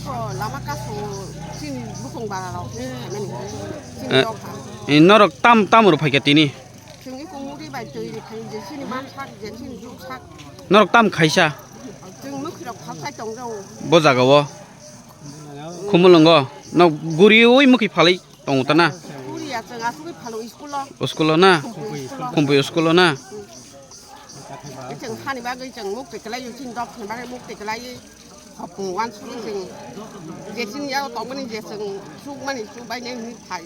이거 라마카소 진 무슨 바라로 하면 진 도파. 너럭 땀으로 팔겠더니 중이 공물이 발전이 이제 신이 만삭 이제 신 죽삭. 너럭 땀 가이샤 중 무기로 밥살 정도. 뭐 작아워 고물는 거너 구리 오이 먹기 팔이 똥었다나 우리야 저 아수기 팔로 이스쿨로. 오스쿨로나 공부 오스쿨로나 정 하니 바그 정 목대 그라이 진 도파 바그 목대 그라이 học quan xuống rừng về xin nhau tổng bên về rừng xuống bên xuống bay nhanh phải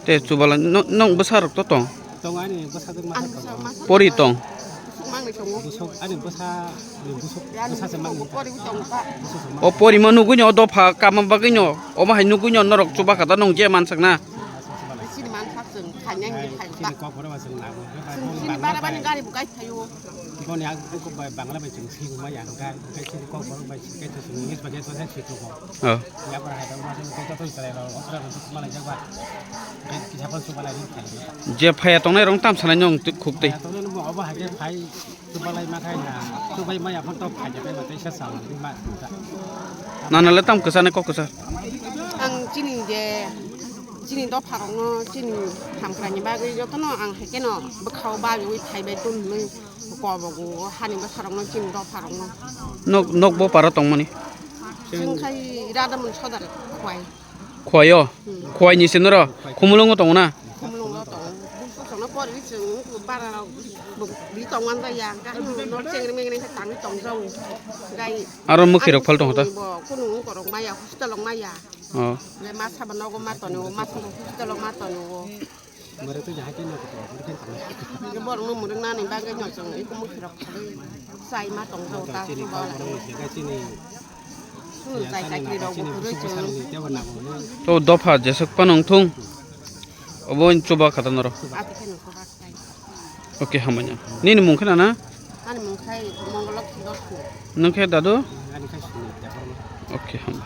때 주발라 너 besar 또 똥 똥 아니 버사들 맛 꼬리 똥 mang được chồng 부속 아니 버사 버사서 막 có đi chồng ta 꼬리 뭐 누구냐 너 파 까만 바기냐 어마 hay 누구냐 너럭 주바 갖다 농제 만삭나 xin mang phát rừng phải nhanh đi phải 신이 거 보러 와서 나고 xin ba ba cái một cái thay 이번에 한국 방글라 배 정식 뭐 양가 cái 거 보러 봐 cái 저 승리 바게 저 셋이 두고 야버 하다 뭐 cái 또 있어요 어쩌라 그 말을 잡아 cái 잡을 수 말이 있다 제 파야 똥네 롱 땀 사는 용 국대 또는 뭐 어버 하게 파이 그 말이 막 하이나 그 바이 뭐야 한또 파게 배 맞대 샷상 막 나는 땀 그사네 꼭 그사 ăn chín về chín đó phá nó chín làm cái gì ba cái cho nó ăn hay cái nó bắt khâu ba rồi thay bê tun mình qua vào của hai người bắt phá nó chín đó phá nó 녹뭐 빨아 똥머니 지금 거의 일하다 보면 쳐다를 과이 과요 과이 니세너라 고물렁 거 똥나 không luôn đó tổ tổ nó có đi chừng ba là lý tổng ăn ra giang cái nó trên mình này tặng cái tổng rau đây 아론 뭐 기록 팔동 하다 cô nung có đồng mai à cô lòng mai à lấy mát sao nó có mát tổ nó mát không cô lòng mát tổ nó mà tôi giải cái nào cũng cái bọn nó một đứa này ba cái nhỏ chừng ấy cũng mất ki록 xay mát tổng rau ta không bao lại xay cái đầu của tôi chừng 또 너파 제석 빠농통 어본 좁아 갖다 넣어 오케이 한번요 니는 뭉크나나 아니 뭉카이 도망갈라 키도 능케 다도 아니 오케이 한번